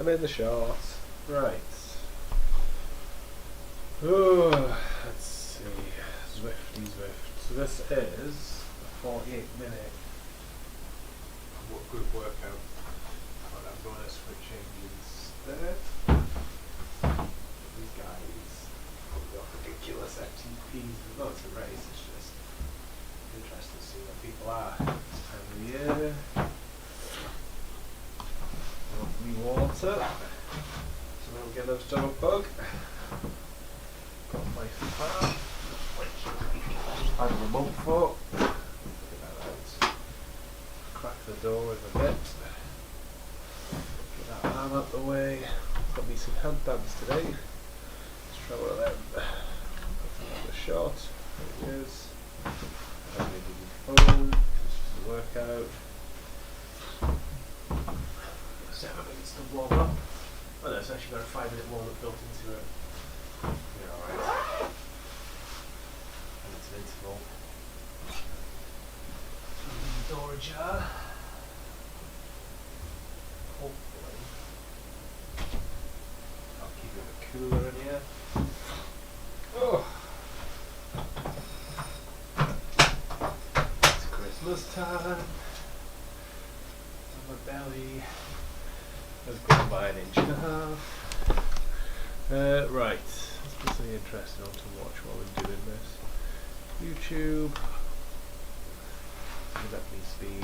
I'm in the shot. Right. Oh, let's see. Zwifty Zwift. So this is a 48-minute group workout. But I'm going to switching instead. These guys put off ridiculous FTPs. Although it's a race, it's just interesting to see where people are this time of year. Lovely water. So we'll get those double bug. Got my fan, which I have a remote for. Get that out. Crack the door with a bit. Get that arm out the way. Got me some handbands today. Let's try one of them. Another shot. There it is. I'm going to give you phone. This is a workout. 7 minutes to warm up. Oh no, it's actually got a 5-minute warm up built into it. You're alright. And it's an interval. Door jar. Hopefully. I'll keep it a bit cooler in here. Oh! It's Christmas time. On my belly. Has grown by 1.5 inches. Right, let's put something interesting on to watch while we're doing this. YouTube. Let me see.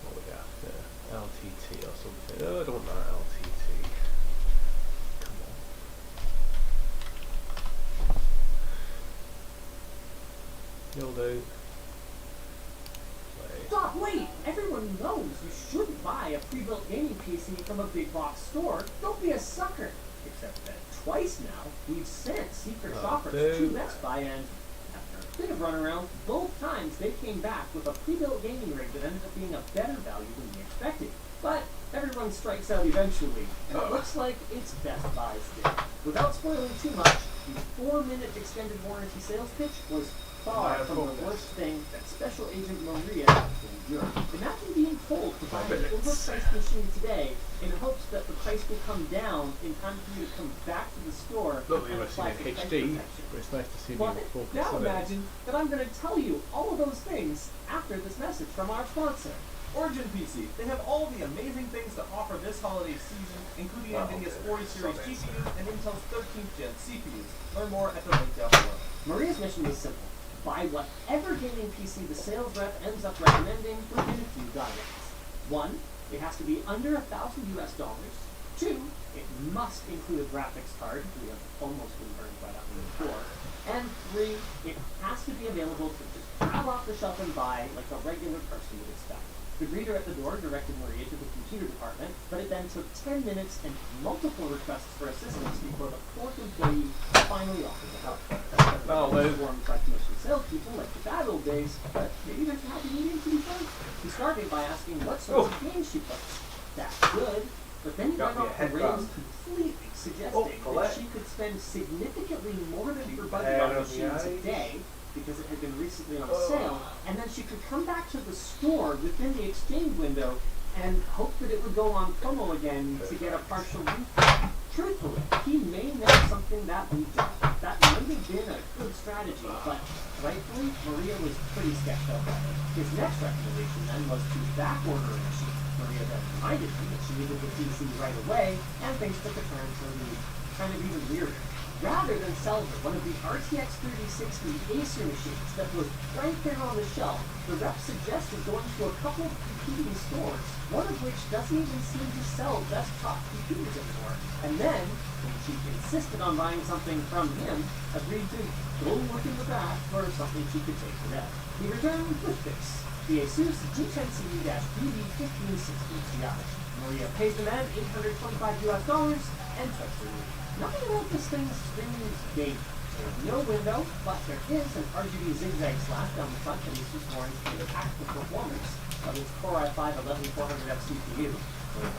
What we got? LTT or something. Oh, I don't want that LTT. Come on. You'll do. Stop, wait! Everyone knows you shouldn't buy a pre-built gaming PC from a big box store. Don't be a sucker. Except that twice now, we've sent secret shoppers to Best Buy and, after a bit of runaround, both times they came back with a pre-built gaming rig that ended up being a better value than we expected. But everyone strikes out eventually, and it looks like it's Best Buy's day. Without spoiling too much, the 4-minute extended warranty sales pitch was far from the worst thing that Special Agent Maria endured. Imagine being told to buy an overpriced machine today in hopes that the price will come down in time for you to come back to the store Lovely and to see apply in for price HD, protection. but it's nice to see me But focus now on it. imagine that I'm going to tell you all of those things after this message from our sponsor. Origin PC. They have all the amazing things to offer this holiday season, including NVIDIA's 40 series GPUs and Intel's 13th gen CPUs. Learn more at the link down below. Maria's mission is simple. Buy whatever gaming PC the sales rep ends up recommending within a few guidelines. 1, it has to be under $1,000 US. 2, it must include a graphics card. We have almost been burned by that one before. And 3, it has to be available to just grab off the shelf and buy like a regular person would expect. The greeter at the door directed Maria to the computer department, but it then took 10 minutes and multiple requests for assistance before the 4th employee finally offered to help. Formed by commission salespeople like the bad old days, but maybe there's a happy medium to be found. He started by asking what sorts of games she plays. That's good, but then he went off the rails completely, suggesting that she could spend significantly more than her budget on a machine today because it had been recently on sale, and then she could come back to the store within the exchange window and hope that it would go on promo again to get a partial refund. Truthfully, he may know something that we don't. That might have been a good strategy, but rightfully, Maria was pretty sketched out by it. His next recommendation then was to back order a machine. Maria then reminded him that she needed the PC right away, and things took a turn for the kind of even weirder. Rather than sell her one of the RTX 3060 Acer machines that was right there on the shelf, the rep suggested going to a couple of competing stores, one of which doesn't even seem to sell desktop computers anymore. And then, when she insisted on buying something from him, agreed to go looking with that for something she could take to them. He returned with this, the Asus G10CD-BB1560 Ti. Maria pays the man $825 and took the lead. Nothing about this thing screams danger. There's no window, but there is an RGB zigzag slash down the front that is just warranted for the tactical performance of its Core i5 11400F CPU. Good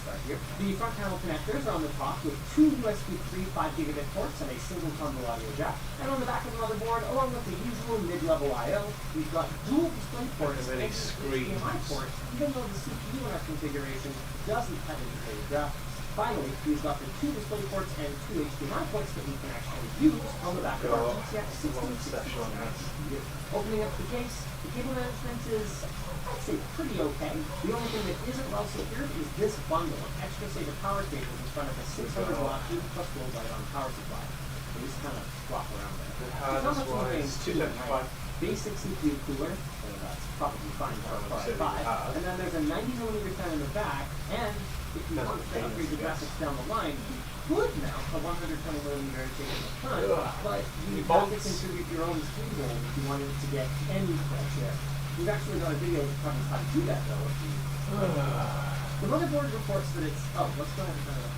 start here. The front panel connectors are on the top with two USB 3 5 gigabit ports and a single combo audio jack. And on the back of the motherboard, along with the usual mid-level I/O, we've got dual display ports Really and an screams. HDMI port, even though the CPU in our configuration doesn't have integrated graphics. Finally, we've got the two display ports and two HDMI ports that we can actually use on the back of our GTX 1660 CPU. Opening up the case, the cable management is, I'd say, pretty okay. The only thing that isn't well secured is this bundle of extra saver power cables in front of a 600 watt 8 plus volt light on power supply. They just kind of flop around there. There's not much more Hardness-wise, things to it, 275. right? Basic CPU cooler, so that's probably fine for a Core i5. And then there's a 90mm fan in the back, and if you want to upgrade the graphics down the line, you could mount a 120mm intake in the front, but you have to contribute your own screen hole if you wanted to get any fresh air. We've actually got a video that covers how to do that though. If you, the motherboard reports that it's let's go ahead and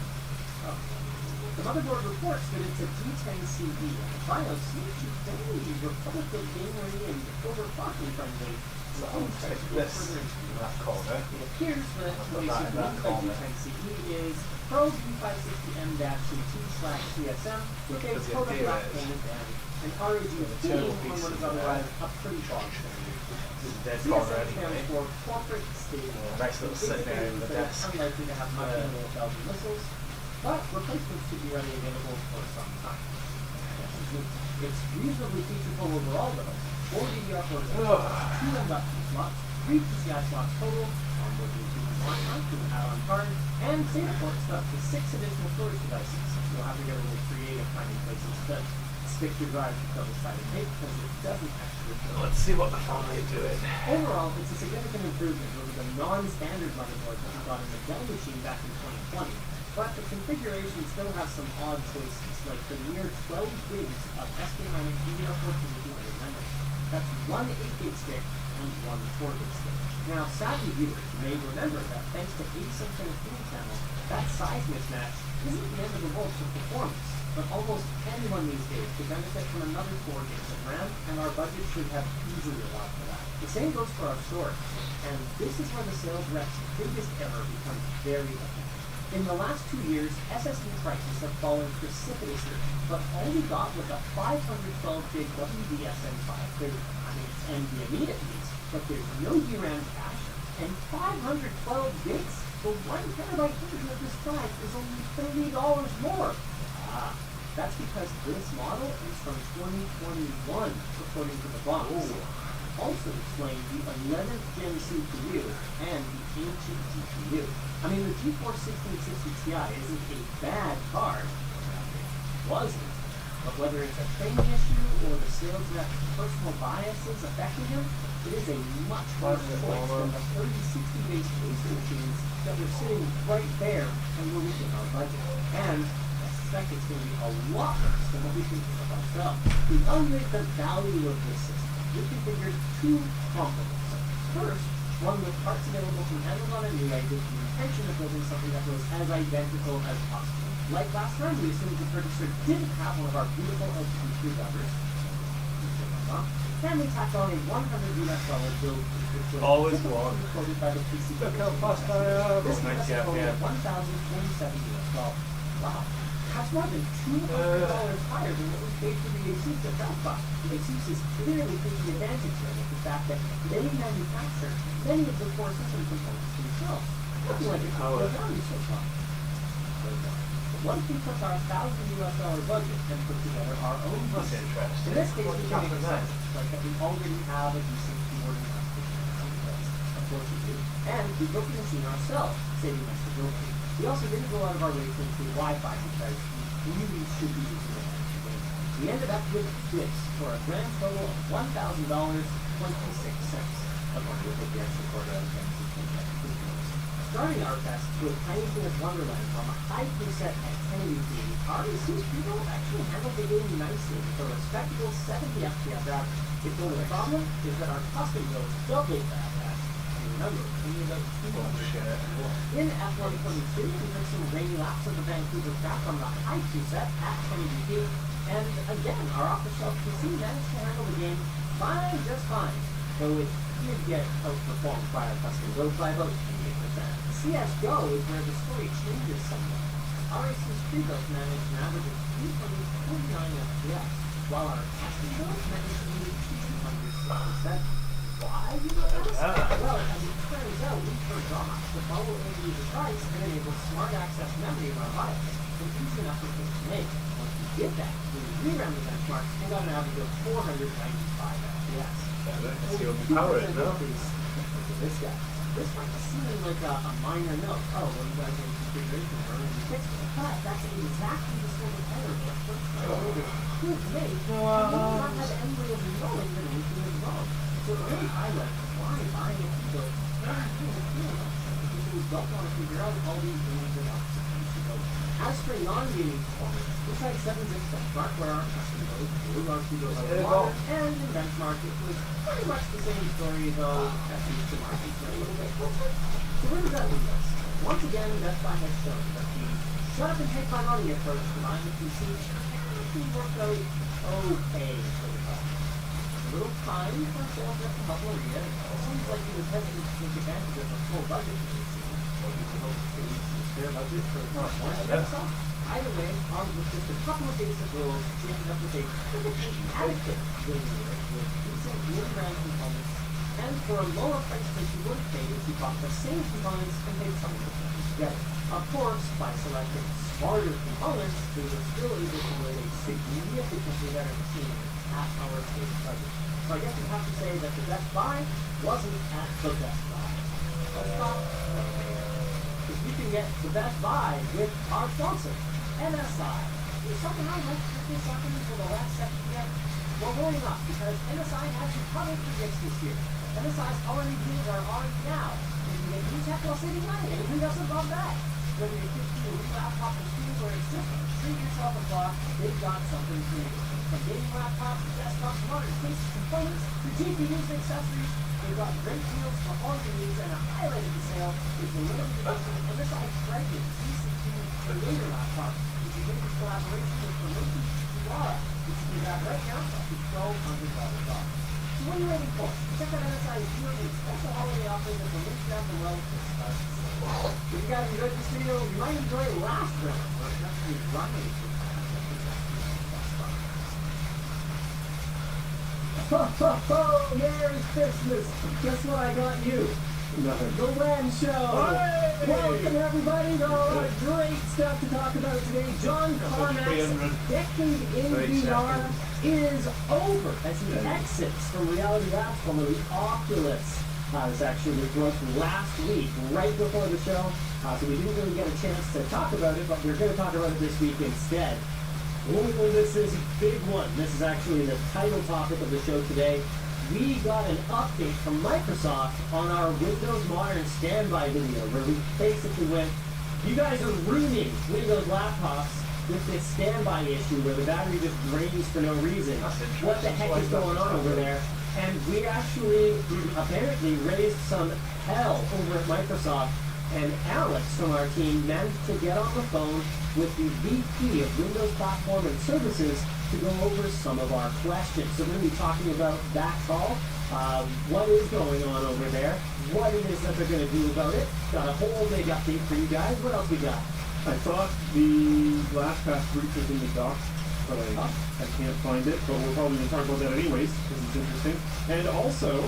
the motherboard reports that it's a G10CE, and the BIOS seems to fairly Republican gamery and overclocking friendly. So I'll take this in that corner. it appears that I'll put what that in that corner. G10CE is Pro V560M-CT/CSM with a Because the total idea graph is payment and an RAG internal theme on what pieces is are otherwise a pretty bog standard. Dead CSM corner stands anyway. for corporate stable. Nice little sitting there in the desk. Unlikely to have much more Belgian missiles, but replacements should be readily available for some time. It's reasonably featureful overall though. 4 DDR4 2 M.2 slots, 3 PCI slots total, onboard Bluetooth and Wi-Fi to an add-on card, and SATA ports up to 6 additional storage devices. You'll have to get a little creative finding places to stick your drive to double-sided tape because it doesn't actually fit. Let's see what the family are doing. Overall, it's a significant improvement over the non-standard motherboard that we got in the Dell machine back in 2020, but the configuration still has some odd choices, like the near 12 gigs of SK-hynix DDR4 200 memory. That's one 8-gig stick and one 4-gig stick. Now, savvy viewers may remember that thanks to asynchronous dual channel, that size mismatch isn't the end of the world for performance, but almost anyone these days could benefit from another 4 gigs of RAM, and our budget should have easily allowed for that. The same goes for our storage, and this is where the sales rep's biggest error becomes very apparent. In the last 2 years, SSD prices have fallen precipitously, but all we got was a 512 gig WDSN530. I mean, it's NVMe at least, but there's no DRAM cache, and 512 gigs? The 1 terabyte version of this drive is only $30 more. That's because this model is from 2021, according to the box. Also displaying the 11th gen CPU and the ancient GPU. I mean, the GeForce 1660 Ti isn't a bad card. It wasn't. But whether it's a training issue or the sales rep's personal biases affecting him, it is a much worse choice than the 3060 based PC machines that were sitting right there and were within our budget. And I suspect it's going to be a lot worse than what we can think of ourselves. To evaluate the value of this system, we configured 2 comparables. First, one with parts available from Amazon and Newegg with the intention of building something that was as identical as possible. Like last time, we assumed the purchaser didn't have one of our beautiful LCD screwdrivers. And we tacked on a $100 build, which was Always typically one. quoted by the PC. Look how fast I am. This Well, was 90 quoted at RPM. $1,047. Wow. That's more than $200 higher than what was paid for the Asus at that cost. Asus is clearly taking advantage here with the fact that they manufacture many of the core system components themselves. Looking like it's a value so far. What if we took our $1,000 budget and put together our own That's budget? interesting. In this case, What we can happened make there? sense, like that we already have a decent keyboard and mouse station, of course we do, and we built the machine ourselves, saving extra build fee. We also didn't go out of our way to include Wi-Fi because we really should be using it as a game. We ended up with this for a grand total of $1,000, 26 cents. I'm going to take the extra quarter out of that. Starting our test with Tiny Tina's Wonderland on a high preset at 1080p, our Asus People actually handled the game nicely with a respectable 70 FPS average. The only problem is that our custom build doubled that average. And remember, we need a In F122, we took some rainy laps of the Vancouver track on the high preset at 1080p, and again, our off-the-shelf PC managed to handle the game fine, just fine, though it did get outperformed by our custom build by about 28%. CSGO is where the story changes somewhat. RAC's pre-built managed an average of 349 FPS, while our custom built managed to reach 267. Why, you might ask? Well, as it turns out, we forgot to follow end user advice and enable smart access memory of our BIOS, an easy enough to make. Once we did that, we reran the benchmarks and got an average of 495 FPS. Let's see what the power is now. This guy. This might seem like a minor note. Oh, well, you guys in configuration are already fixed it. But that's exactly the sort of error that first could make. We not have any way of knowing that anything is wrong. So it really highlights why buying a keyboard because we don't want to figure out all these ins and outs. As for non-gaming performance, we tried 7-zip benchmark where our custom code blew our keyboard out of the water, and in benchmark it was pretty much the same story, though at least the margins were a little bit closer. So where does that leave us? Once again, Best Buy has shown that the shut up and take my money approach combined with PC actually worked out okay for the customer. A little time for sales rep to help Maria. It seems like he was hesitant to take advantage of the full budget for PC, or you can hope to save some spare budget for more stuff. Either way, armed with just a couple of basic rules, she ended up with a perfectly adequate gaming rig with decent name-brand components, and for a lower price than she would have paid if she bought the same components and paid some of them together. Of course, by selecting smarter components, we were still able to create a significantly better machine at our basic budget. So I guess we have to say that the Best Buy wasn't at the Best Buy. Let's stop right there. Because you can get the Best Buy with our sponsor, NSI. Is somehow let's put this up until the last second yet? Well, really not, because NSI has you covered for gifts this year. NSI's already deals are on now. You can get new tech while saving money, and who doesn't love that? Whether you're 15 or new laptop or screen or it's just treat yourself a clock, they've got something for you. From gaming laptops, desktops, monitors, cases, components, to GPUs and accessories, they've got great deals for all your needs, and a highlight of the sale is the limited edition MSI Dragon CC2 Creator laptop, which is in collaboration with the Loki Tiara, which you can grab right now for up to $1,200 off. So what are you waiting for? Check out MSI's yearly special holiday offers at the link down below to start the sale. If you guys enjoyed this video, you might enjoy last round, where it's actually running for Ho ho ho! Merry Christmas! Guess what I got you? Nothing. The Len Show! Hey! Welcome everybody! Got a lot of great stuff to talk about today. John Carmack's decade in VR is over as he exits from Reality Labs, formerly Oculus. This actually was released last week, right before the show, so we didn't really get a chance to talk about it, but we're going to talk about it this week instead. Oh, this is a big one. This is actually the title topic of the show today. We got an update from Microsoft on our Windows Modern standby video, where we basically went, you guys are ruining Windows laptops with this standby issue where the battery just drains for no reason. What the heck is going on over there? And we actually apparently raised some hell over at Microsoft, and Alex from our team managed to get on the phone with the VP of Windows Platform and Services to go over some of our questions. So we're going to be talking about that call, what is going on over there, what it is that they're going to do about it. Got a whole big update for you guys. What else we got? I thought the LastPass breach was in the docs, but I can't find it. But we're probably going to talk about that anyways, because it's interesting. And also,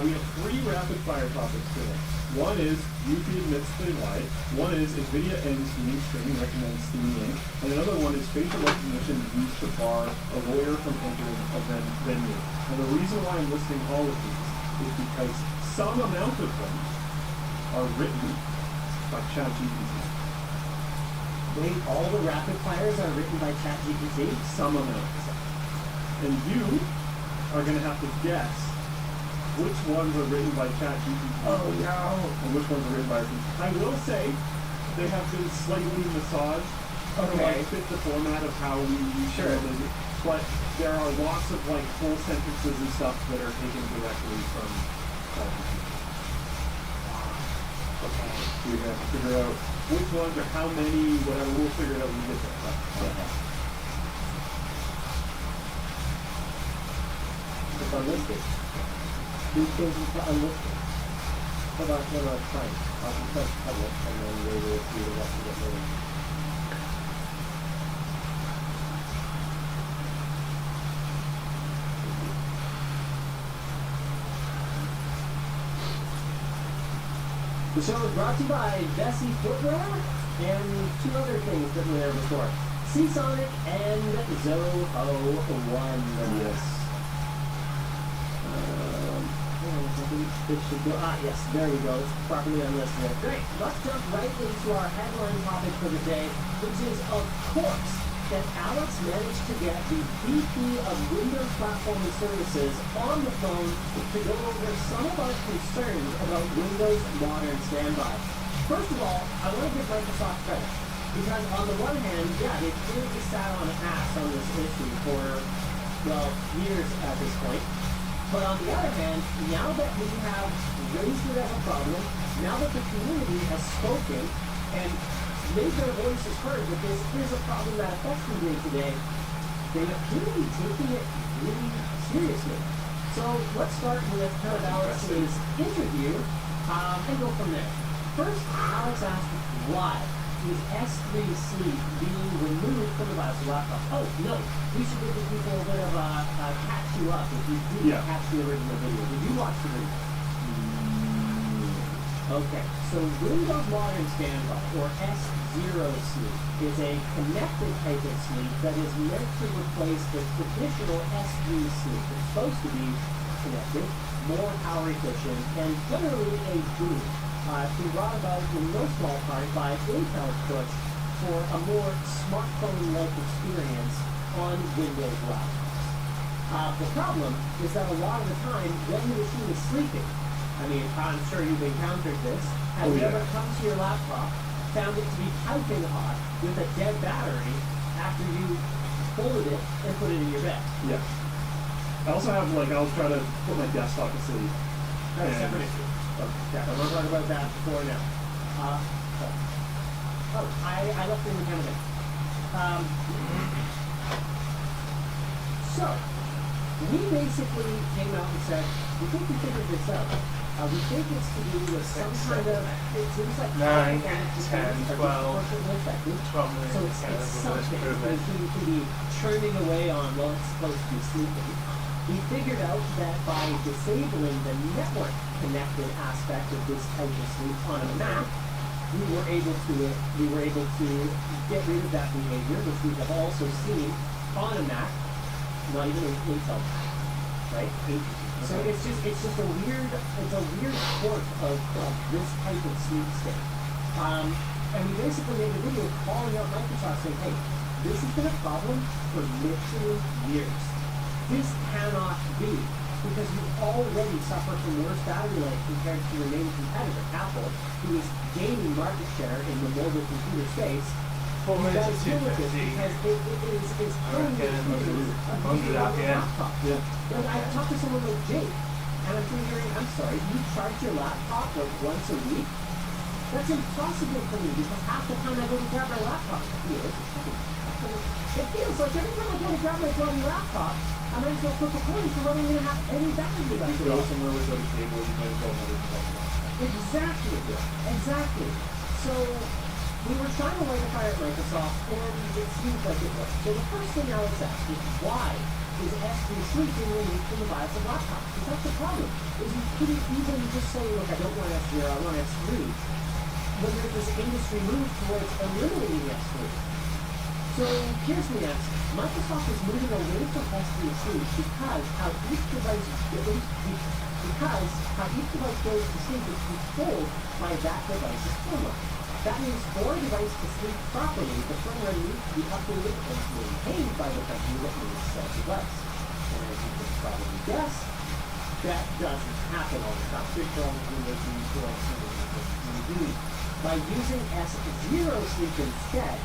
we have 3 rapid-fire topics today. One is YouTube admits they lied. One is NVIDIA ends Steam streaming, recommends Steam Link. And another one is facial recognition used to bar a lawyer from entering a venue. And the reason why I'm listing all of these is because some amount of them are written by ChatGPT. Wait, all the rapid fires are written by ChatGPT? Some amount. And you are going to have to guess which ones are written by ChatGPT. Oh no! And which ones are written by people. I will say they have been slightly massaged Okay. to fit the format of how we Sure. them, but there are lots of like full sentences and stuff that are taken directly from ChatGPT. Okay. So you're gonna have to figure out which ones or how many, whatever. We'll figure it out when we get there. Okay. It's unlisted. These things are unlisted. Hold on, fine. I'll just press public and then we will see the rest of it later. The show is brought to you by Vessi Footwear and two other things that were there before. Seasonic and Zoho 1. Yes. It should go. Yes, there we go. It's properly unlisted. Great. Let's jump right into our headline topic for the day, which is, of course, that Alex managed to get the VP of Windows Platform and Services on the phone to go over some of our concerns about Windows Modern Standby. First of all, I want to give Microsoft credit. Because on the one hand, yeah, they've clearly sat on a ass on this issue for, well, years at this point. But on the other hand, now that we have raised it as a problem, now that the community has spoken and made their voices heard that this is a problem that affects them day to day, they appear to be taking it really seriously. So let's start with kind of Alex's interview and go from there. First, Alex asked why is S3 Sleep being removed from the BIOS laptop? Oh, no, we should give the people a bit of a catch you up if you didn't catch the original video. Did you watch the video? Okay, so Windows Modern Standby, or S0 Sleep, is a connected type of sleep that is meant to replace the traditional S3 Sleep. It's supposed to be connected, more power efficient, and generally a boom. Brought about in no small part by Intel's push for a more smartphone-like experience on Windows laptops. The problem is that a lot of the time, when the machine is sleeping, I mean, I'm sure you've encountered this, have you ever come to your laptop, found it to be piping hot with a dead battery after you folded it and put it in your bed? Yeah. I also have, I'll try to put my desktop to sleep. That's a separate issue. Yeah, I want to talk about that before now. I left in the camera. So, we basically came out and said, we think we figured this out. We think it's to do with some kind of, it seems like 9, 10, 12, infected. So it's something. You can be churning away on while it's supposed to be sleeping. We figured out that by disabling the network connected aspect of this type of sleep on a Mac, we were able to get rid of that behavior, which we have also seen on a Mac, not even an Intel Mac, right? So it's just a weird quirk of this type of sleep state. And we basically made a video calling out Microsoft saying, hey, this has been a problem for literally years. This cannot be, because you already suffer from worse battery life compared to your main competitor, Apple, who is gaining market share in the mobile computer space. Because it is currently a 100 RPM. laptop. Yeah. And I talked to someone like Jake, and I'm figuring, I'm sorry, you charge your laptop once a week? That's impossible for me, because half the time I go to grab my laptop, it feels like every time I go to grab my bloody laptop, I might as well flip a coin for whether I'm going to have any battery left. You could go somewhere with a cable, you might as well have it. Exactly. So, we were trying to light a fire at Microsoft, and it seems like it worked. So the first thing Alex asked is, why is S3 Sleep being removed from the BIOS of laptops? Because that's the problem, is you couldn't even just say, look, I don't want S0, I want S3. When there's this industry move towards eliminating S3. So here's the answer. Microsoft is moving away from S3 Sleep because how each device goes to sleep is controlled by that device's firmware. That means for a device to sleep properly, the firmware needs to be updated and maintained by the company that needs said device. And as you can probably guess, that doesn't happen all the time. By using S0 Sleep instead,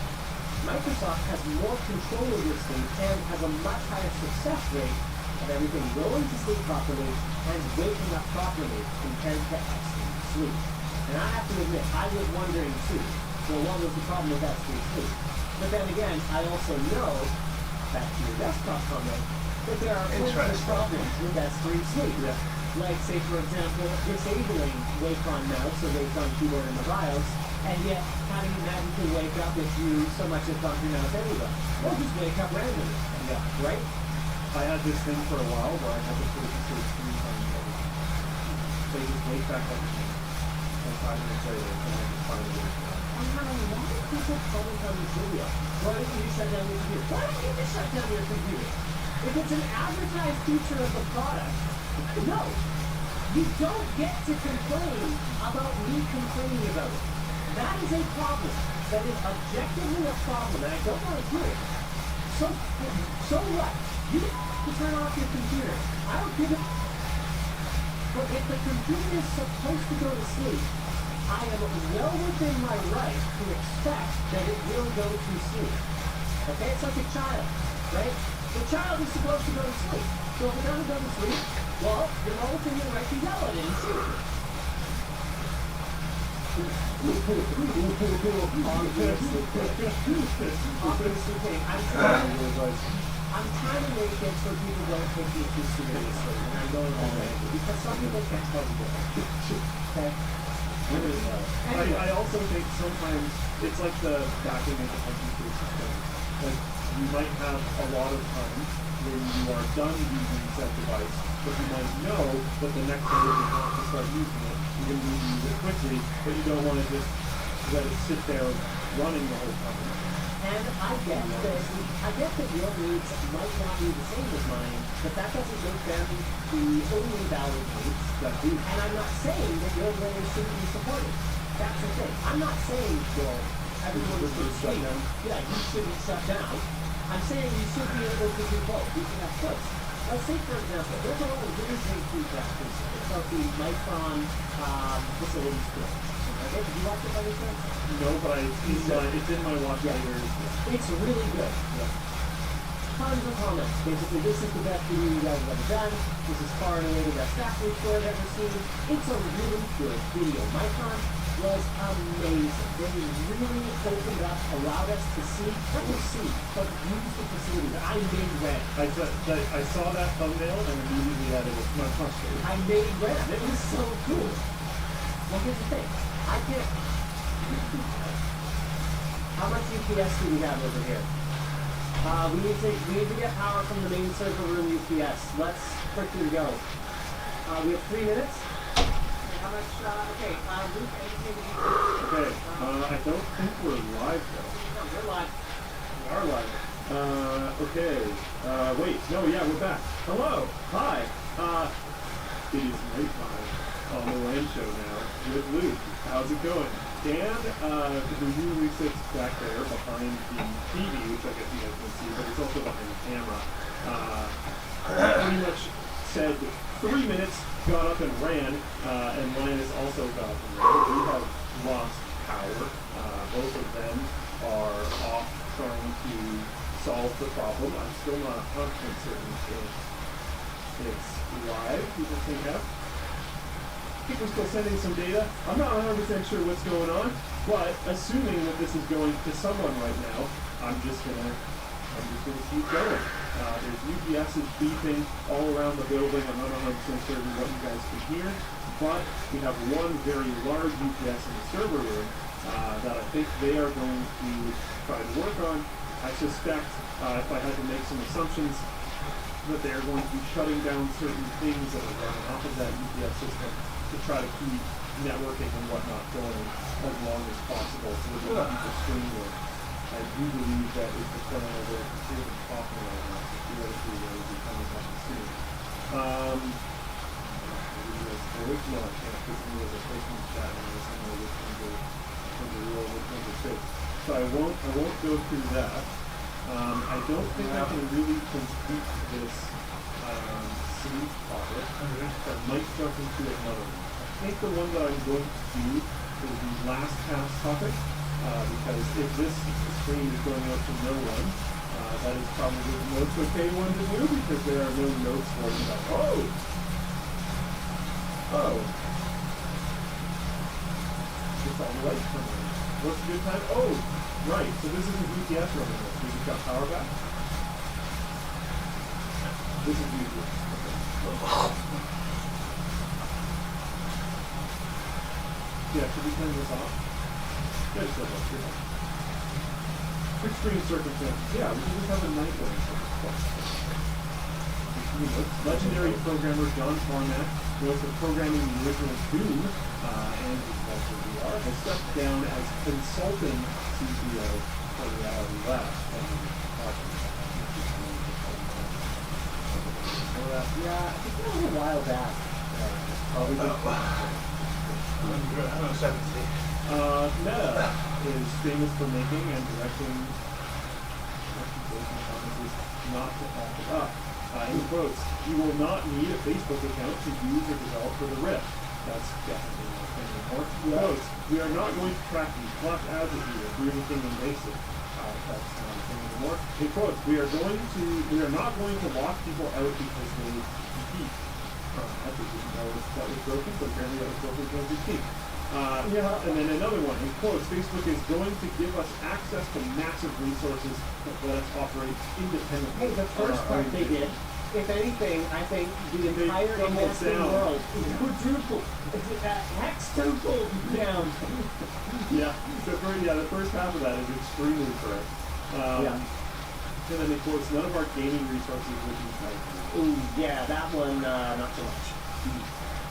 Microsoft has more control over sleep and has a much higher success rate of everything going to sleep properly and waking up properly compared to S3 Sleep. And I have to admit, I was wondering too, well, what was the problem with S3 Sleep? But then again, I also know, back to your desktop comment, that there are plenty of problems with S3 Sleep. like say for example, disabling Wacom mouse or Wacom keyboard in the BIOS, and yet having it magically wake up if you so much as bump your mouse anyway. Or just wake up randomly. Yeah. Right? I had this thing for a while where I had to put it through 3 times a day. So you just wake back up again. And 5 minutes later, and I just find it. I'm having a lot of people comment on this video. Why don't you shut down your computer? Why don't you just shut down your computer? If it's an advertised feature of the product, no. You don't get to complain about me complaining about it. That is a problem. That is objectively a problem, and I don't want to hear it. So what? You can turn off your computer. I don't give a... But if the computer is supposed to go to sleep, I am well within my right to expect that it will go to sleep. Okay? It's like a child, right? The child is supposed to go to sleep. So if it doesn't go to sleep, well, you're well within your right to yell at it and shoot it. Obviously, I'm trying to make it so people don't take me too seriously, and I'm going away because some people can't tell you that. Okay? I also think sometimes it's like the backing into computer system. Like you might have a lot of time when you are done using said device, but you might know that the next day you want to start using it. You're going to need to use it quickly, but you don't want to just let it sit there running the whole time. And I get that your needs might not be the same as mine, but that doesn't make them the only valid needs. And I'm not saying that your ways shouldn't be supported. That's the thing. I'm not saying, Joel, everyone should shut down. Yeah, you shouldn't shut down. I'm saying you should be able to do both. You can have choice. Let's say, for example, there's a lot of really great feedback recently about the Micron facility storage. Okay, did you watch it by any chance? No, but it's in my watch later. It's really good. Tons of comments. Basically, this is the best video you guys have ever done. This is far and away the best factory store I've ever seen. It's a really good video. Micron was amazing. They really opened up, allowed us to see, not just see, but use the facility that I made red. I saw that thumbnail and immediately added it to my frustrated. I made red. It was so cool. Well, here's the thing. I can't. How much UPS do we have over here? We need to get power from the main server room UPS. Let's quickly go. We have 3 minutes. How much? Okay. Luke, anything that you Okay. I don't think we're live though. No, we're live. We are live. Okay. Wait. No. Yeah, we're back. Hello. Hi. It is night time on the LAN show now with Luke. How's it going? Dan, who usually sits back there behind the TV, which I guess you guys can see, but he's also behind the camera, pretty much said 3 minutes, got up and ran, and Linus also got up and ran. We have lost power. Both of them are off trying to solve the problem. I'm still not 100% certain if it's live. People think that. People still sending some data. I'm not 100% sure what's going on, but assuming that this is going to someone right now, I'm just gonna keep going. There's UPSs beeping all around the building. I'm not 100% certain what you guys can hear, but we have one very large UPS in the server room that I think they are going to try to work on. I suspect, if I had to make some assumptions, that they are going to be shutting down certain things that are running off of that UPS system to try to keep networking and whatnot going as long as possible so that we can keep the stream going. I do believe that is the plan of the computer talking right now, so theoretically they will be coming up soon. No, I can't put me as a person chat and I know which ones are real, which ones are fake. So I won't go through that. I don't think I can really complete this sleep audit. I might jump into another one. I think the one that I'm going to do is the last pass topic, because if this screen is going out to no one, that is probably the most okay one to do because there are no notes for it. Oh! Just all the lights coming in. What's a good time? Oh! Right, so this is a UPS running this. We just got power back. This is UPS. Okay. Yeah, should we turn this off? Yeah, just turn it off. Extreme circumstances. Yeah, we can just have a night one. Legendary programmer John Carmack, who was programming the original Doom, and also VR, has stepped down as consulting CTO for Reality Labs. Yeah, I think that was a while back. Probably good. 170. Meta is famous for making and directing not to pass it up. In quotes, you will not need a Facebook account to use or develop for the Rift. That's definitely not famous anymore. Quotes, we are not going to track you, flash ads at you, or do anything invasive. That's not a thing anymore. In quotes, we are not going to lock people out because they compete. I think that was broken, but apparently that was broken because they compete. And then another one, in quotes, Facebook is going to give us access to massive resources that let us operate independently. Hey, the first part they did, if anything, I think the entire doubled investing down. world is quadrupled. Hextupled down. Yeah, the first half of that is extremely correct. And then, of course, none of our gaming resources would be cited. Ooh, yeah, that one, not so much.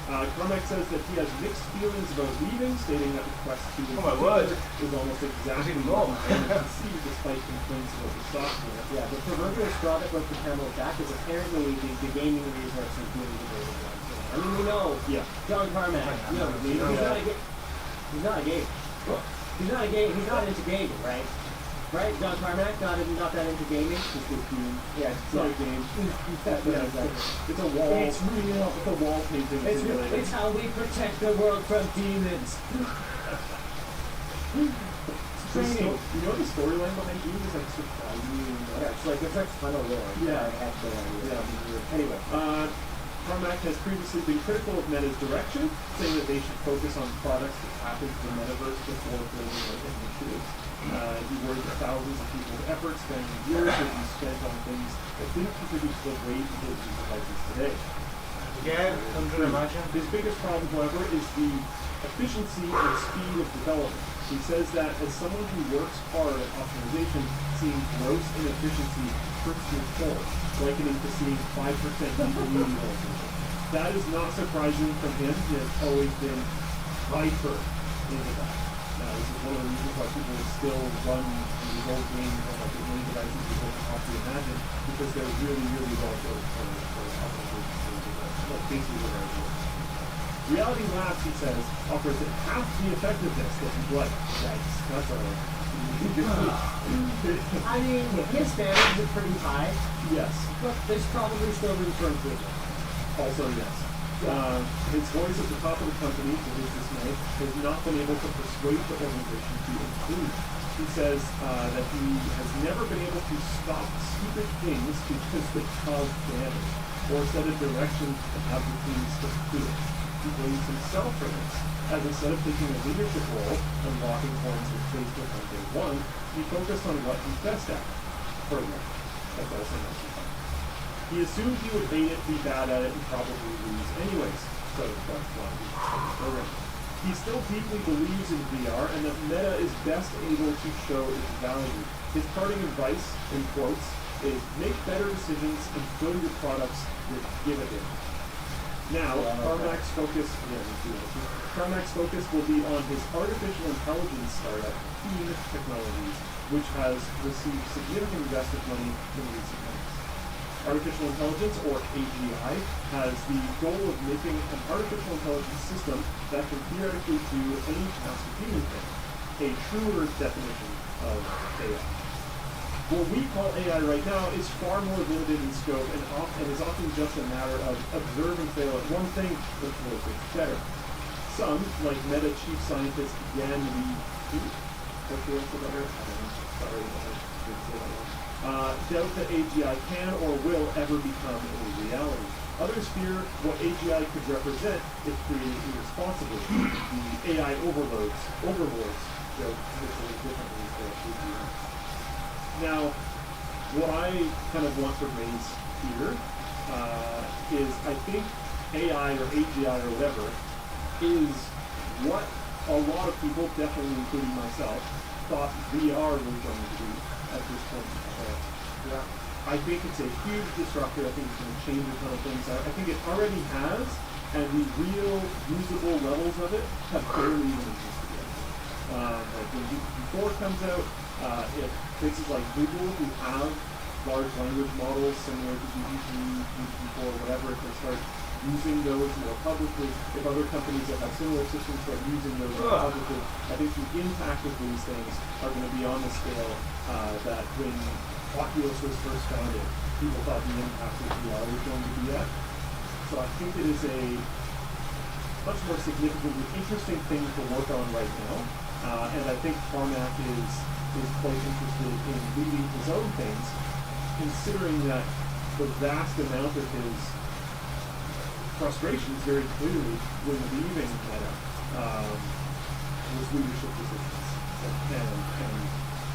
Carmack says that he has mixed feelings about leaving, stating that the Quest 2 Oh my word. is almost exactly even what more. he conceived despite complaints about the software. Yeah, the proverbial straw that broke the camel's back is apparently the gaming resources being debated. I mean, we know John Carmack. He's not a gamer. He's not a gamer. He's not into gaming, right? Right? John Carmack, not that into gaming. It's a game. Yeah, It's not a game. It's a wall. It's real. It's a wall painting. It's how we protect the world from demons. Training. You know the storyline behind Doom is like surprising. Yeah, it's like funnel lore. Yeah. I have no idea. Yeah. Anyway. Carmack has previously been critical of Meta's direction, saying that they should focus on products that tap into the metaverse before building their initiatives. He worried that thousands of people's efforts spending years would be spent on things that didn't contribute to the way people use devices today. Yeah, couldn't imagine. His biggest problem, however, is the efficiency and speed of development. He says that as someone who works hard at optimization, seeing gross inefficiency hurts your core, likening to seeing 5% GPU utilization. That is not surprising from him. He has always been hyper into that. This is one of the reasons why people still run these old games on like as many devices as they can possibly imagine, because they're really, really well built for optimization. Like basically what they're doing. Reality Labs, he says, offers half the effectiveness that you'd like. That's all right. I mean, his standards are pretty high, Yes. but there's probably still room for improvement. Also, yes. His voice at the top of the company, to his dismay, has not been able to persuade the organization to improve. He says that he has never been able to stop stupid things because they cause damage, or set a direction to have the team stick to it. He blames himself for this, as instead of taking a leadership role and locking horns with Facebook on day one, he focused on what he's best at. Further, that's also not too fun. He assumed he would hate it, be bad at it, and probably lose anyways. So that's why he's programming. He still deeply believes in VR and that Meta is best able to show its value. His parting advice, in quotes, is make better decisions and fill your products with give it in. Now, Carmack's focus will be on his artificial intelligence startup, Keen Technologies, which has received significant investment money in recent months. Artificial intelligence, or AGI, has the goal of making an artificial intelligence system that can theoretically do any task a human can, a truer definition of AI. What we call AI right now is far more limited in scope and is often just a matter of observe and fail at one thing before it gets better. Some, like Meta chief scientist Yan Li, doubt that AGI can or will ever become a reality. Others fear what AGI could represent if created irresponsibly. The AI overlords, joke literally differently for AGI. Now, what I kind of want to raise here is I think AI or AGI or whatever is what a lot of people, definitely including myself, thought VR was going to be at this point. Yeah. I think it's a huge disruptor. I think it's going to change a ton of things. I think it already has, and the real usable levels of it have barely even existed yet. Like when GPT-4 comes out, if places like Google, who have large language models similar to GPT, GPT-4, whatever, if they start using those more publicly, if other companies that have similar systems start using those more publicly, I think the impact of these things are going to be on the scale that when Oculus was first founded, people thought the impact of VR was going to be at. So I think it is a much more significant and interesting thing to work on right now. And I think Carmack is quite interested in leading his own things, considering that the vast amount of his frustrations very clearly when leaving Meta was leadership decisions and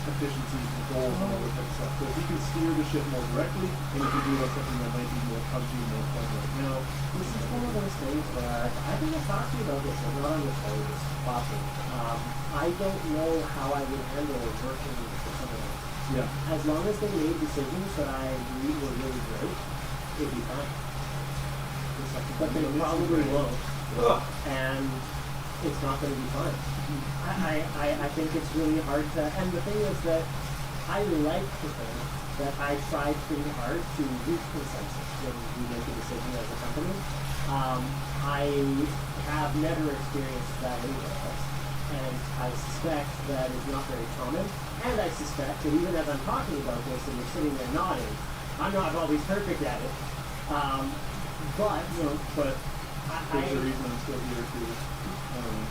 efficiencies and goals and all that type of stuff. So if he can steer the ship more directly, and if he do something that might be more punchy, more fun right now, This is one of those things where I think I've talked to you about this. I'm not on the show, just talking. I don't know how I would handle working for someone else. yeah. As long as they made decisions that I agreed were really great, it'd be fine. But they probably won't, Ugh. and it's not going to be fine. I think it's really hard to, and the thing is that I like to think that I tried pretty hard to reach consensus when we make a decision as a company. I have never experienced that anywhere else, and I suspect that is not very common, and I suspect that even as I'm talking about this and you're sitting there nodding, I'm not always perfect at it. But, But I there's a reason I'm still here too.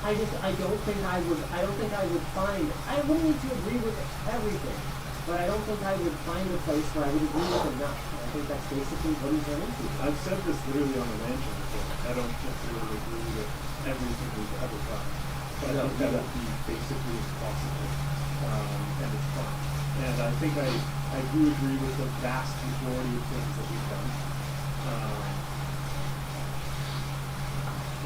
I don't think I would find, I wouldn't need to agree with everything, but I don't think I would find a place where I would agree with enough. And I think that's basically what he's run into. I've said this literally on the mansion before. I don't necessarily agree with everything we've ever done. But I think that would be basically impossible. And it's fun. And I think I do agree with the vast majority of things that we've done.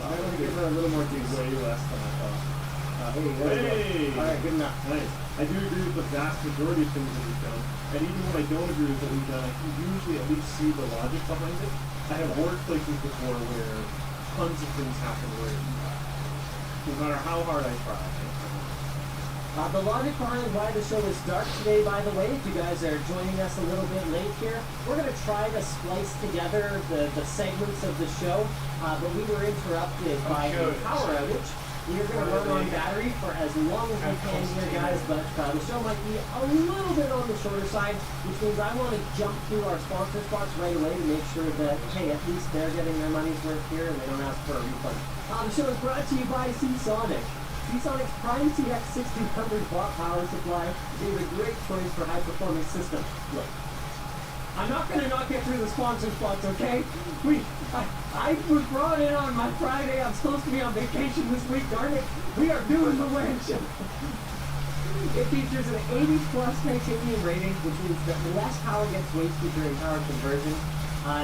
I'm going to give her a little more juice. Way less than I thought. Hey, there we Hey! go. All right, good enough. Nice. I do agree with the vast majority of things that we've done. And even when I don't agree with what we've done, I can usually at least see the logic behind it. I have worked places before where tons of things happen where no matter how hard I try, I can't find it. The logic behind why the show is dark today, by the way, if you guys are joining us a little bit late here, we're going to try to splice together the segments of the show, but we were interrupted by a power outage. We are going to run on battery for as long as we can here, guys, but the show might be a little bit on the shorter side, which means I want to jump through our sponsor spots right away to make sure that, hey, at least they're getting their money's worth here and they don't ask for a refund. The show is brought to you by Seasonic. Seasonic's Prime CX 1600 watt power supply is a great choice for high-performance systems. Look, I'm not going to not get through the sponsor spots, okay? I was brought in on my Friday. I'm supposed to be on vacation this week, darn it. We are doing the winch. It features an 80-plus titanium rating, which means that less power gets wasted during power conversion.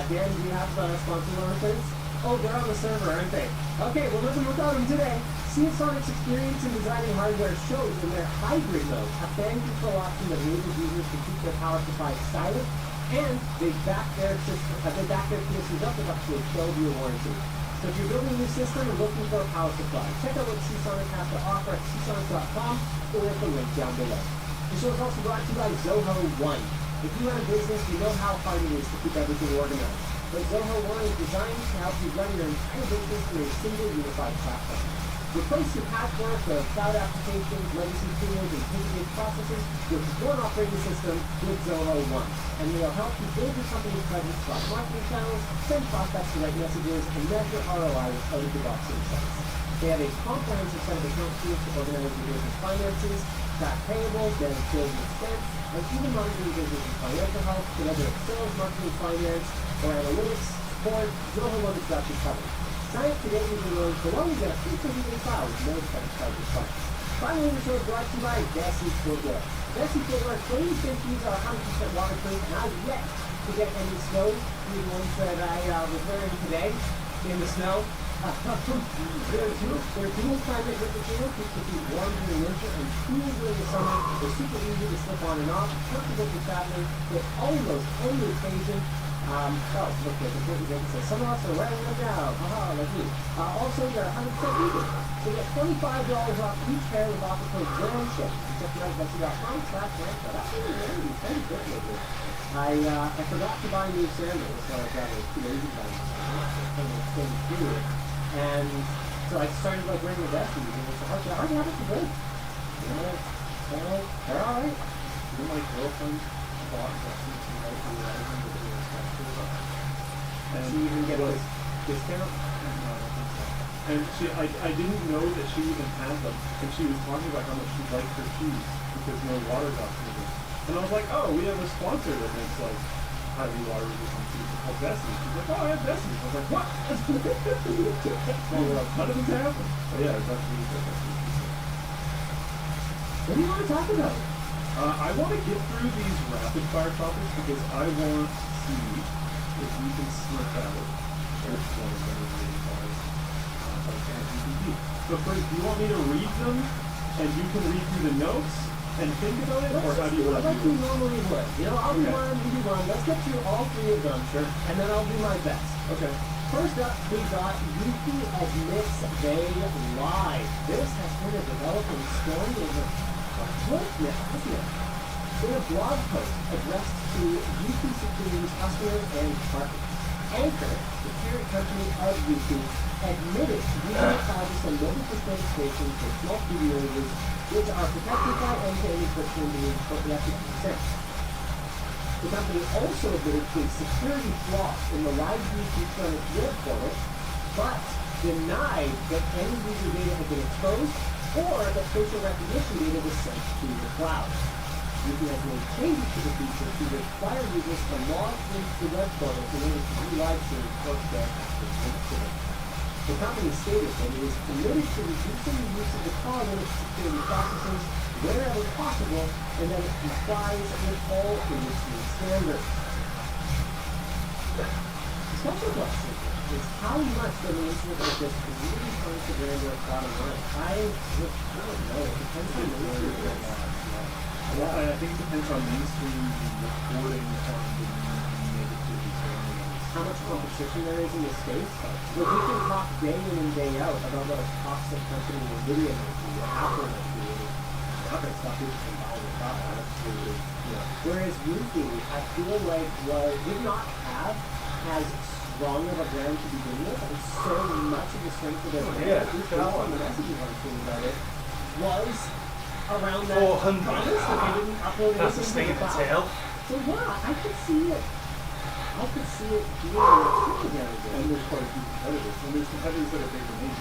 Dan, do you have sponsor reference? Oh, they're on the server, aren't they? Okay, well, living without them today. Seasonic's experience in designing hardware shows in their hybrid mode, a fan control option that enables users to keep their power supply silent, and they back their PSUs up with up to a 12-year warranty. So if you're building a new system and looking for a power supply, check out what Seasonic has to offer at seasonic.com or at the link down below. The show is also brought to you by Zoho One. If you run a business, you know how hard it is to keep everything organized. But Zoho One is designed to help you run your entire business through a single unified platform. Replace your patchwork of cloud applications, legacy tools, and paper-based processes with one operating system with Zoho One. And they'll help you build your company's presence across marketing channels, send prospects the right messages, and measure ROI with out-of-the-box insights. They have a comprehensive set of account tools to organize your business finances, track payables, manage sales and expense, and even monitor your business and financial health, whether it's sales, marketing, finance, or analytics, support. Zoho One has got you covered. Sign up today using the link below and get a free 30-day trial with no credit card required. Finally, the show is brought to you by Vessi Footwear. Vessi Footwear claims their shoes are 100% waterproof and has yet to get any snow. These ones that I was wearing today in the snow. They're dual climate winter tails, keeps the feet warm during winter and cool during the summer. They're super easy to slip on and off, comfortable for traveling with almost any occasion. Look, there's a pretty good. It says some of us are wearing them now. Haha, like me. Also, they're 100% vegan. So get $25 off each pair with offer code GRANDSHIP. Check it out at Etsy.com/GRANDSHIP. That's really handy. Very good lately. I forgot to buy new sandals, so I got a too lazy to buy new sandals. And so I started like wearing the Destiny, and it's hard to have it for good. You know, they're alright. You know, my girlfriend bought Destiny to like the Rising with the inspectors on. And she even get a discount. No, I don't think so. And I didn't know that she even had them, and she was talking about how much she liked her shoes because no water got through them. And I was like, oh, we have a sponsor that makes like highly water resistant shoes called Destiny. She's like, oh, I have Destiny. I was like, what? Well, how did this happen? But yeah, it's actually Destiny. What do you want to talk about? I want to get through these rapid fire topics because I want to see if you can sniff out which one is going to be fire by ChatGPT. So first, do you want me to read them and you can read through the notes and think about it, or how do you want to like do you it? normally would. You know, I'll do Okay. one, you do one. Let's get through all three of them, Sure. and then I'll do my best. Okay. First up, we got Yuki admits they lied. This has been a developing story over a month now, hasn't it? In a blog post addressed to Yuki Supreme's customers and partners, Anchor, the parent company of Yuki, admitted to using the cloud to send mobile display stations for small studio users, which are protected by end-to-end encryption being shortly after consent. The company also admitted to a security flaw in the live view feature on its web portal, but denied that any user data had been exposed or that facial recognition data was sent to the cloud. Yuki has made changes to the feature to require users to log into the web portal in order to view live streams or their active incident. The company stated that it is committed to reducing the use of the cloud in its security processes wherever possible, and that it complies with all industry standards. The special question is how much of an incident like this is really trying to render a bottom line. I don't know. It depends on the area. Well, I think it depends on mainstream reporting on the negativity surrounding it. How much competition there is in the space. But we can talk day in and day out about what a toxic company NVIDIA might be, or Apple might be, and other stuff people can buy the product. Whereas Yuki, I feel like did not have as strong of a brand to begin with, and so much of the strength of their brand, yeah, at least that based on one. the messages I'm seeing about it, was around that 400. promise that they didn't upload That's a anything sting to in the the cloud. tail. So yeah, I could see it being a again. And there's quite a few competitors. And there's competitors that are bigger names.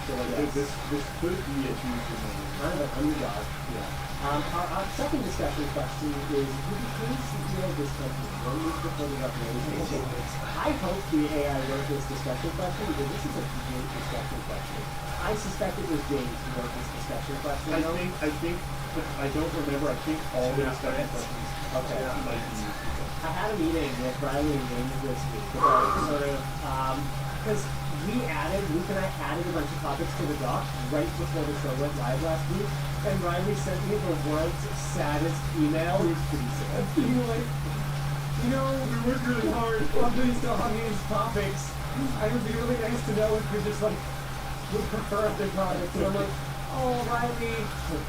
So like Yes. this could be a huge name. Kind of an underdog. Yeah. Our second discussion question is, who became CEO of this company? When was the photo revelation? I hope the AI wrote this discussion question because this is a great discussion question. I suspect it was James who wrote this discussion question. I think, but I don't remember. I think all the Yeah, discussion right. questions Okay. might be people. I had a meeting with Riley and James this week about sort of, because Luke and I added a bunch of topics to the doc right before the show went live last week, and Riley sent me the world's saddest email. It was pretty sad. Being like, we worked really hard on these topics. It would be really nice to know if we just would prefer other products. And I'm like, oh, Riley,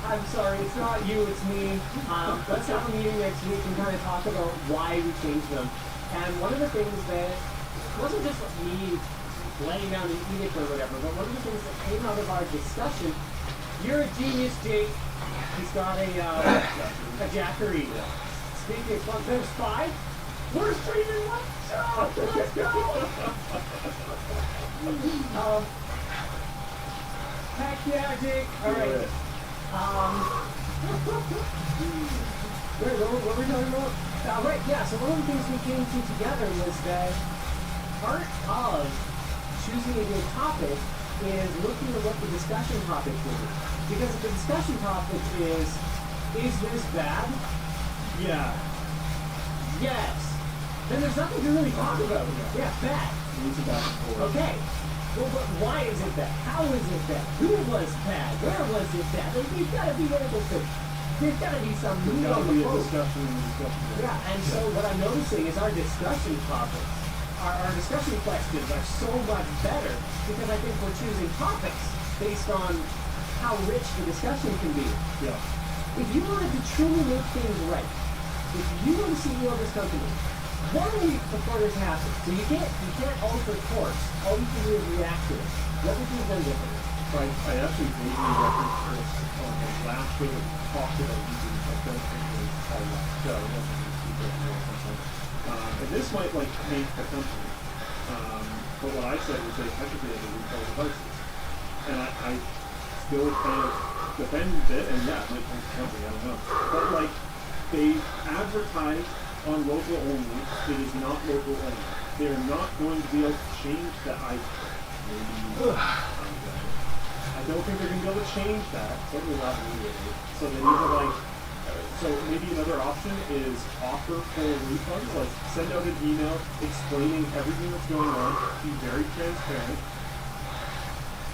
I'm sorry, it's not you, it's me. Let's have a meeting next week and kind of talk about why we changed them. And one of the things that wasn't just me laying down an edict or whatever, but one of the things that came out of our discussion, you're a genius, Jake. He's got a Jackery. Speaking of fun, there's 5. We're streaming one show. Let's go. Heck yeah, Jake. All right. What were we talking about? Right, yeah, so one of the things we came to together was that part of choosing a good topic is looking at what the discussion topic will be. Because if the discussion topic is this bad? Yeah. Yes. Then there's nothing to really talk about. Yeah, bad. Need to back and forth. Okay. Well, but why is it bad? How is it bad? Who was bad? Where was it bad? Like, we've got to be able to. There's got to be some There's meat got on to the be a bone. discussion and a discussion. Yeah, and so what I'm noticing is our discussion topics, our discussion questions are so much better because I think we're choosing topics based on how rich the discussion can be. Yeah. If you wanted to truly make things right, if you were the CEO of this company, 1 week before this happens, so you can't alter course. All you can do is react to it. What would you have done differently? I actually vaguely referenced this on the last show that we talked about using, I don't think it was our last show, it wasn't the secret or something. And this might like make the company. But what I said was they technically had to recall devices. And I still kind of defended it, and yeah, it might make the company, I don't know. But like, they advertise on local only, it is not local only. They are not going to be able to change that. I don't think they're going to be able to change that. Certainly not immediately. So they need to like, so maybe another option is offer full refunds, like send out an email explaining everything that's going on, be very transparent,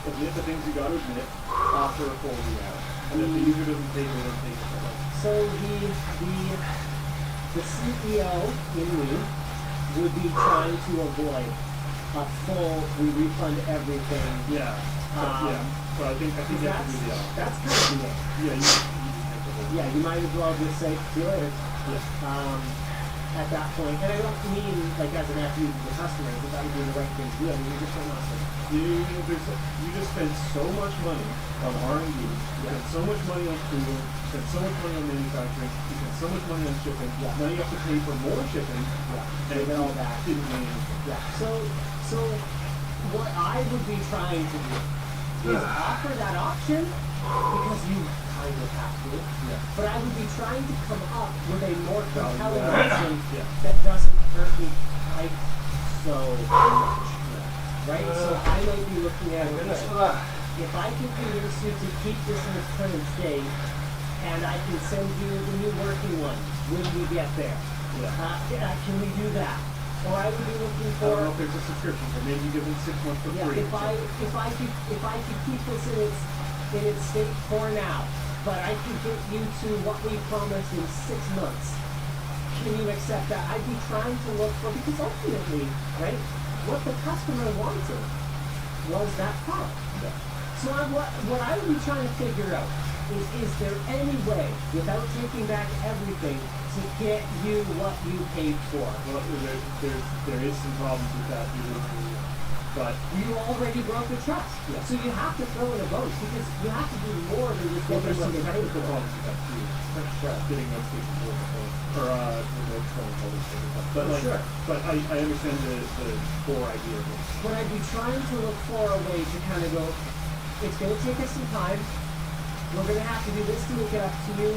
admit the things you got to admit, offer a full refund. And if the user doesn't take it, they don't take it. So the CEO in me would be trying to avoid a full, we refund everything. Yeah. Yeah. So I think you have to do the opposite. That's kind of the Yeah, you just have to hold it. Yeah, you might as well just say, see you later. Yeah. At that point, and I don't mean like as an FU to the customers, that would be the right thing to do. I mean, you're just not You just spend so much money on R&D, you spend so much money on tooling, you spend so much money on manufacturing, you spend so much money on shipping. Yeah. Now you have to pay for more shipping, and and all that. didn't mean anything. Yeah. So what I would be trying to do is offer that option because you kind of have to. Yeah. But I would be trying to come up with a more compelling Yeah. option Yeah. that doesn't hurt me quite so much. Right? So I might be looking at it Goodness this for way. that. If I can convince you to keep this in its current state, and I can send you the new working one when we get there, can we do that? Or I would be looking I for. don't know if there's a subscription, but maybe give them 6 months for Yeah, free. if I could keep this in its state for now, but I could get you to what we promised in 6 months, can you accept that? I'd be trying to look for, because ultimately, right, what the customer wanted was that product. Yeah. So what I would be trying to figure out is there any way, without taking back everything, to get you what you paid for? Well, there is some problems with that, but You already broke the trust. Yeah. So you have to throw in a bonus because you have to do more than just well, get there's some what you paid technical for. problems with that too. Getting those things or remote control and all this sort of stuff. But like, Sure. but I understand the core idea of it. But I'd be trying to look for a way to kind of go, it's going to take us some time. We're going to have to do this to make it up to you,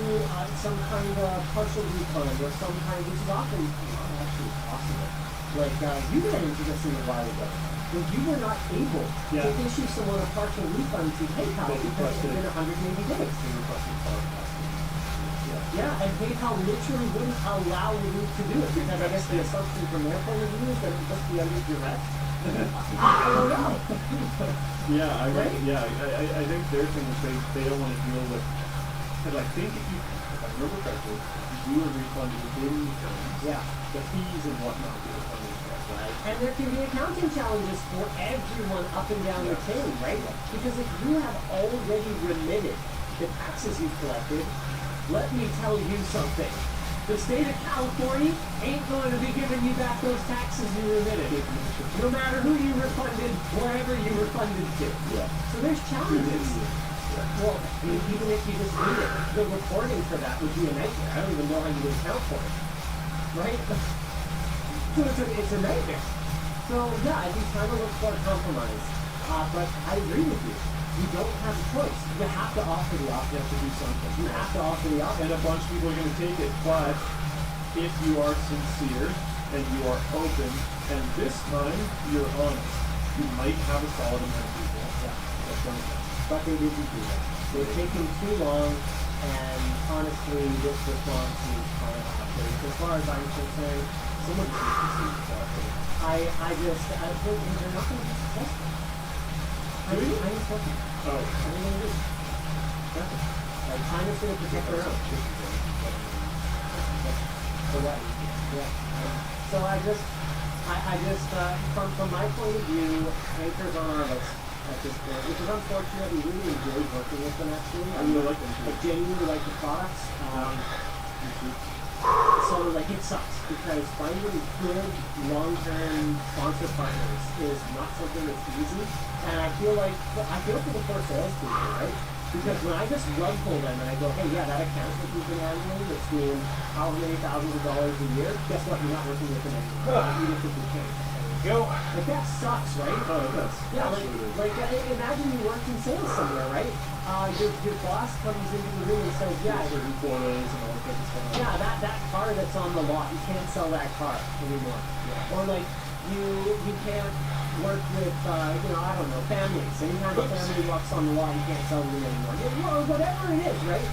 some kind of partial refund or some kind, which is often not actually possible. Like, you got into this a while ago. When you were not able Yeah. to issue someone a partial refund to PayPal They because it's requested- been 180 days. They requested power capacity. Yeah. Yeah, and PayPal literally wouldn't allow you to do it because I guess the assumption from their point of view is that it must be under duress. I don't know. Yeah, Right? I think their thing is they don't want to deal with, because I think if I remember correctly, if you do a refund within the terms, Yeah. the fees and whatnot get refunded to us, right? And there can be accounting challenges for everyone up and down the chain, right? Because if you have already remitted the taxes you've collected, let me tell you something. The state of California ain't going to be giving you back those taxes you remitted. No matter who you refunded, wherever you refunded to. Yeah. So there's challenges. Well, I mean, even if you just need it, the reporting for that would be a nightmare. I don't even know how you would account for it. Right? So it's a nightmare. So yeah, I'd be trying to look for a compromise. But I agree with you. You don't have a choice. You have to offer the option. You have to do something. You have to offer the option. And a bunch of people are going to take it, but if you are sincere and you are open, and this time you're honest, you might have a solid amount of people that don't know. But they didn't do that. They've taken too long, and honestly, this response is kind of awkward. As far as I'm concerned, Someone needs to see this. I think they're not going to be successful. Do you? China's working. Oh. What are they gonna do? Nothing. Like, China's gonna protect their own. So what? Yeah. So I just, from my point of view, Anchor's on our list at this point, which is unfortunate. We really enjoyed working with them actually. I really like them I too. genuinely like the products. So like it sucks because finding good long-term sponsor partners is not something that's easy. And I feel for the poor salespeople, right? Because when I just rug pull them and I go, hey, yeah, that account that you've been handling that's doing however many thousands of dollars a year, guess what? You're not working with them anymore. Even if you can. Go. Like that sucks, right? Oh, it does. Yeah, Absolutely. like imagine you work in sales somewhere, right? Your boss comes into the room and says, yeah, Quotas and all that type of stuff. yeah, that car that's on the lot, you can't sell that car anymore. Yeah. Or like you can't work with I don't know, families. Anytime a family walks on the lot, you can't sell them anymore. Or whatever it is, right?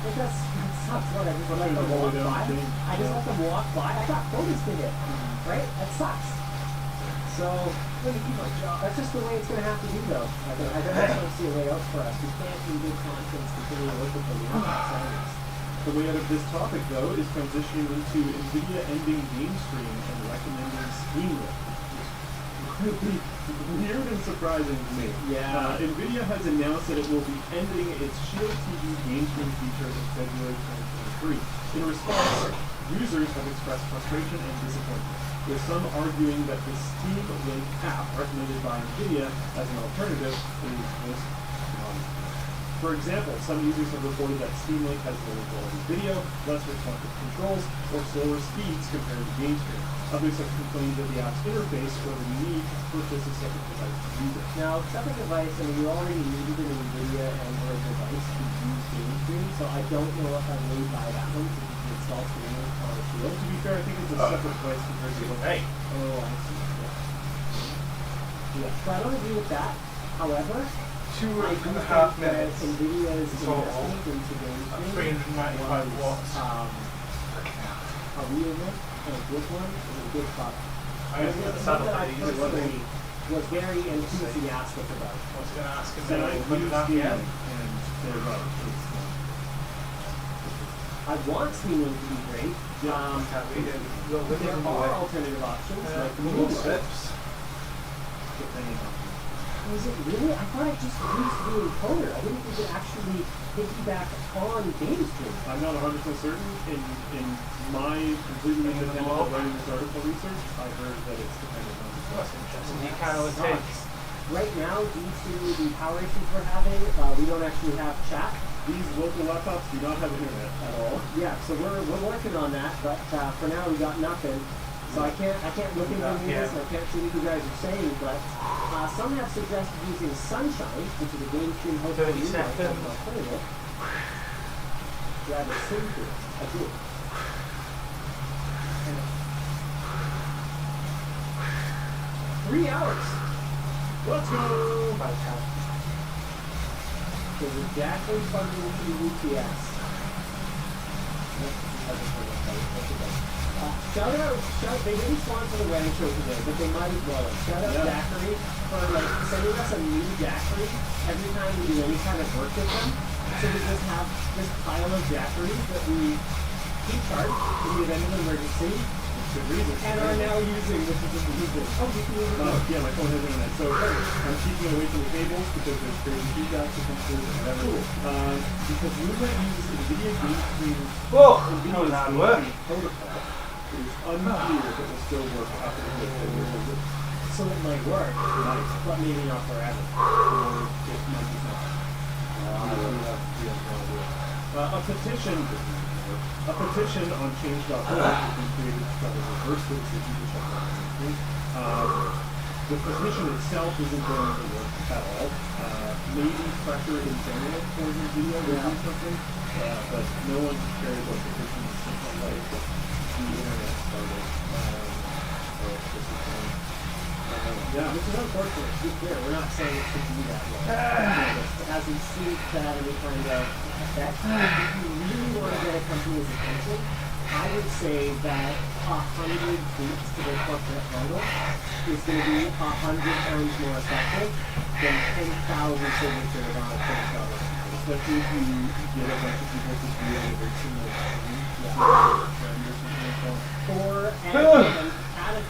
But that sucks. What, I just let them walk by? I just let them walk by. I got quotas to hit, right? That sucks. So let me keep my job. That's just the way it's going to have to be, though. I don't see a way out for us. We can't, in good conscience, continue to work with them. We have to sign The way out of this topic, though, is transitioning into NVIDIA ending game stream and recommending Steamlit. Really weird and surprising to me. Yeah. NVIDIA has announced that it will be ending its Shield TV game stream feature in February 2023. In response, users have expressed frustration and disappointment, with some arguing that the Steam Link app recommended by NVIDIA as an alternative is miscommon. For example, some users have reported that Steam Link has lower quality video, less responsive controls, or slower speeds compared to GameStream. Others have complained that the app's interface or the need to purchase a separate device to use it. Now, separate device, I mean, you already needed an NVIDIA Android device to use GameStream, so I don't know if I really buy that one to install streaming on a Shield. To be fair, I think it's a separate device compared to Hey. Oh, I see. Yeah. So I don't agree with that. However, Two I do and a think half that minutes. NVIDIA's total investment into GameStream 395 watts. A real one and a good one is a good product. I And was going to it's settle one that I that easy, wasn't personally was very enthusiastic about. I was going to ask him And I about use that Steam yet. Link, and they're right. I want Steam Link to be great. Can't read it. Little But there bit are alternative options like little Moonlight. slips. Depending on Was it really? I thought it just used to be encoder. I didn't think it actually piggyback on GameStream. I'm not 100% certain. In my completely independent of writing this article research, I heard that it's dependent on the That's interesting. You That kind of take. sucks. Right now, due to the power issues we're having, we don't actually have chat. These local laptops do not have internet at all. Yeah, so we're working on that, but for now we got nothing. So I can't look into Yeah. this, and I can't see what you guys are saying, but some have suggested using Sunshine, which is a GameStream host for 30 Moonlight as an seconds. alternative. To add a sim to it. I do. 3 hours. Let's go! By time. So we're exactly plugged into the UPS. They didn't sponsor the wedding show today, but they might as well. Shout out Yeah. Zachary for sending us a new Jackery every time we do any kind of work with them. So we just have this pile of Jackeries that we keep charged in the event of an emergency Good reason. and are now using, which is just amazing. Oh, you can use it. Yeah, my phone has internet, so I'm keeping it away from the cables because there's crazy feedback that comes through and whatever. Because Moonlight uses NVIDIA GameStream Whoa, that was hard work. protocol. It is unclear if it will still work after the February. So it might work, Nice. but maybe not forever. Or it might be not. We have no idea. A petition on change.org has been created to try to reverse the decision to shut down GameStream. The petition itself isn't going to work at all. Maybe pressure in general towards NVIDIA will do something, but no one cares about petitions something like the internet started. So this is yeah. Which is unfortunate, to be clear. We're not saying it should be that way. It hasn't seemed to have any kind of effect. If you really want to get a company's attention, I would say that 100 tweets to their corporate logo is going to be 100 times more effective than 10,000 signatures on a finished article. Especially if you get a bunch of people to do it very similar thing. Yeah. Trend or something like that. For and at a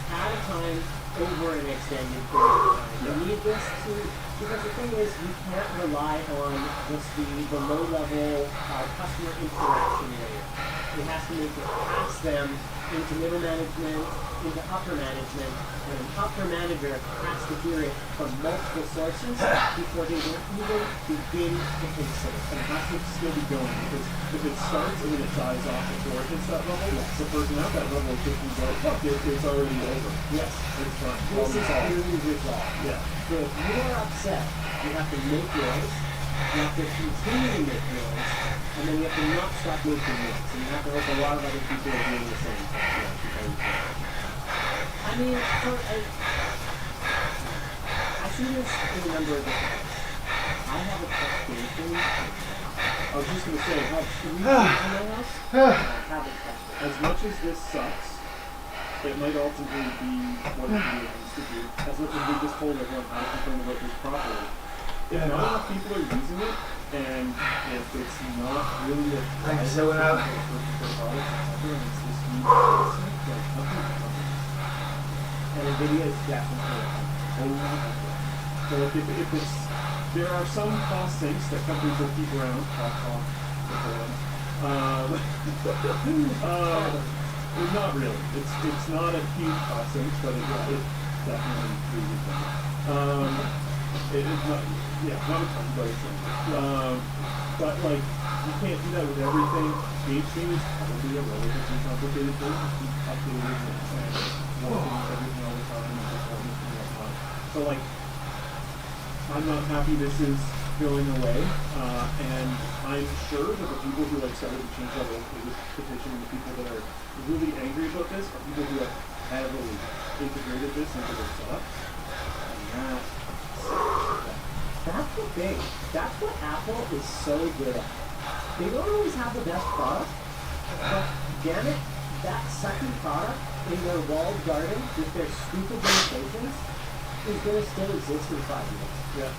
time over an extended period of time. You need this to, because the thing is, you can't rely on just the low level customer interaction layer. It has to make it past them into middle management, into upper management, and an upper manager has to hear it from multiple sources before they will even begin to consider. And it has to still be going, because if it starts and then it dies off before it hits that level, the person at that level is just going to go, fuck it, it's already over. Yes. It's done. This Problem is solved. clearly resolved. Yeah. So if you are upset, you have to make noise, you have to continue to make noise, and then you have to not stop making noise. And you have to hope a lot of other people are doing the same thing. I mean, I see this in a number of different ways. I have a frustration. I was just going to say, I have 3 kids in my house. I have a frustration. as much as this sucks, it might ultimately be what it needs to do. As much as we just told everyone how to confirm about this properly. If not enough people are using it, and if it's not really a Thanks, so out. And NVIDIA is definitely So like if it's, there are some cost sinks that companies will keep around, not really. It's not a huge cost sink, but it definitely really is. It is not, not a ton, but it's but like, you can't do that with everything. HVAC is probably a relatively complicated thing. Just keep updating and working with everything all the time and performance and whatnot. So like, I'm not happy this is going away, and I'm sure that the people who like started the change level petition, the people that are really angry about this, are people who have heavily integrated this into their setup, and That's the thing. That's what Apple is so good at. They don't always have the best product, but damn it, that second product in their walled garden with their stupid limitations is going to still exist in 5 years. yeah.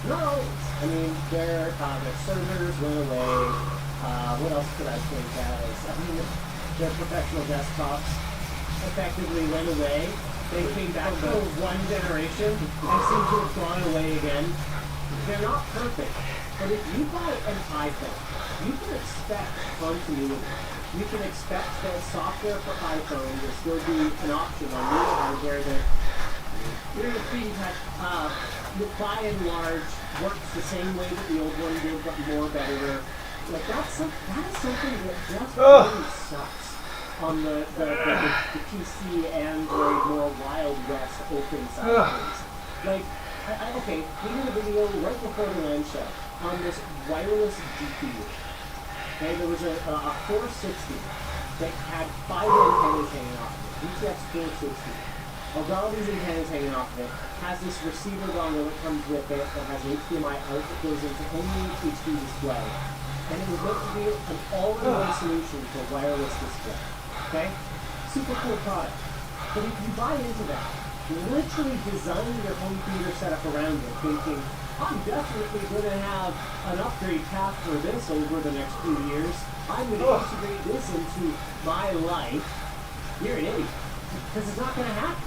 Not always. I mean, their servers went away. What else could I think as? I mean, their professional desktops effectively went away. They came back for one generation and seem to have gone away again. They're not perfect, but if you buy an iPhone, you can expect continuity. You can expect that software for iPhone will still be an option on new hardware that your feedback, by and large, works the same way that the old one did, but more better. Like that is something that just really sucks on the PC, Android, more Wild West open side of things. Like, okay, we did a video right before the LAN show on this wireless GPU. Okay, there was a 460 that had 5 antennas hanging off of it. GTX 460. Well, got all these antennas hanging off of it, has this receiver dongle that comes with it that has an HDMI out that goes into any HD display. And it was meant to be an all-in-one solution for wireless display. Okay? Super cool product. But if you buy into that, you literally design your home theater setup around it, thinking, I'm definitely going to have an upgrade path for this over the next few years. I'm going to integrate this into my life. You're an idiot. Because it's not going to happen.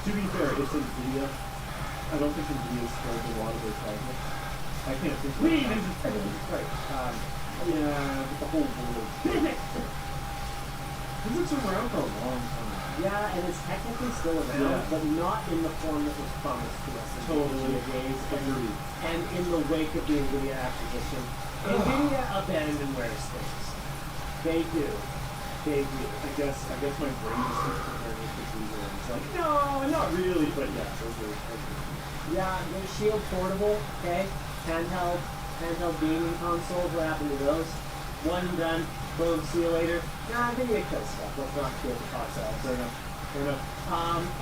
To be fair, it's NVIDIA. I don't think NVIDIA sold a lot of their projects. I can't think of it. Right. Yeah, but the whole world. Physics was around for a long time. Yeah, and it's technically still around, Yeah. but not in the form that was promised to us in Totally. the NVIDIA days. Agreed. And in the wake of the NVIDIA acquisition, NVIDIA abandonwares things. They do. They do. I guess my brain just keeps comparing it to Google, and it's like, no, not really, but yeah, those are Yeah, the Shield Portable, okay? Handheld gaming consoles, what happened to those? One done, boom, see you later. Nah, NVIDIA kills stuff. Let's not kill the concept. fair enough. Fair enough.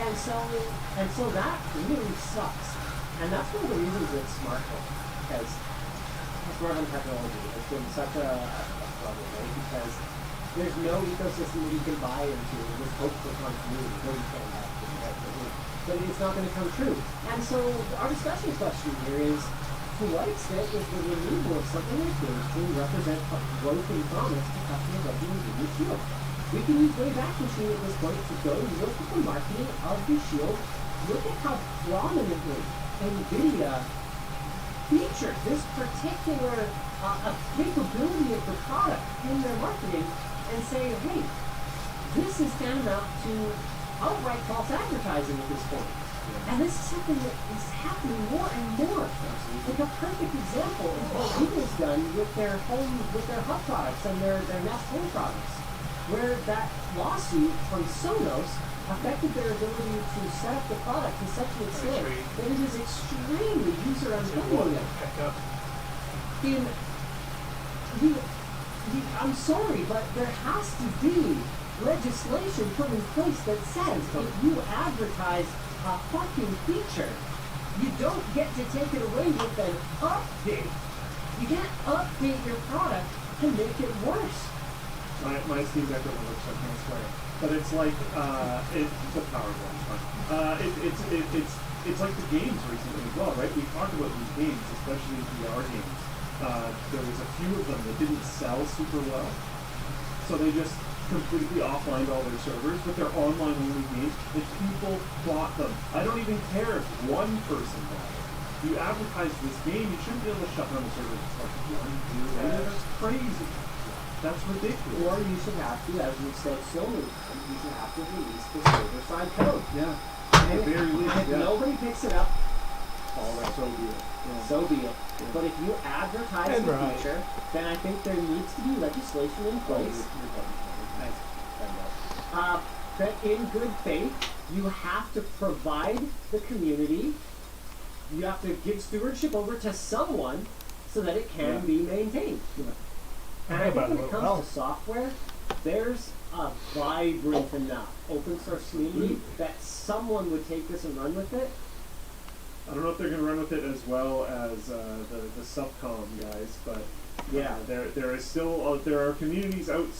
And so that really sucks. And that's one of the reasons that smartphone has smartphone technology has been such a struggle, right? Because there's no ecosystem that you can buy into and just hope for continuity. No, you can't have it, right? But it's not going to come true. And so our discussion question here is, to what extent is the removal of something like GameStream represent a growth in promise to customers of the NVIDIA Shield? We can use Wayback Machine at this point to go look at the marketing of the Shield. Look at how prominently NVIDIA featured this particular capability of the product in their marketing and say, hey, this is tantamount to outright false advertising at this point. And this is something that is happening more and more. Like a perfect example is what Google's done with their hub products and their Nest Home products, where that lawsuit from Sonos affected their ability to set up the product to such an extent that it is extremely user unfriendly. I'm sorry, but there has to be legislation put in place that says if you advertise a fucking feature, you don't get to take it away with an update. You can't update your product to make it worse. My Steam Deck doesn't work, so I can't swear. But it's like it's a power glove. It's like the games recently as well, right? We talked about these games, especially VR games. There was a few of them that didn't sell super well, so they just completely offlined all their servers, but they're online only games. If people bought them, I don't even care if one person bought it. You advertise this game, you shouldn't be able to shut down the servers. It's like one dude. That's crazy. That's ridiculous. Or you should have to, as we've said so many times, you should have to release the server-side code. Yeah. And At the very least, if yeah. nobody picks it up, all right, So be it. Yeah. so be it. But if you advertise And the right. feature, then I think there needs to be legislation in place that in good faith, you have to provide the community, you have to give stewardship over to someone so that it can Yeah. be maintained. And I think when it comes to software, there's a vibrant enough open source community that someone would take this and run with it. I don't know if they're going to run with it as well as the Subcom guys, but Yeah. there is still there are communities outside.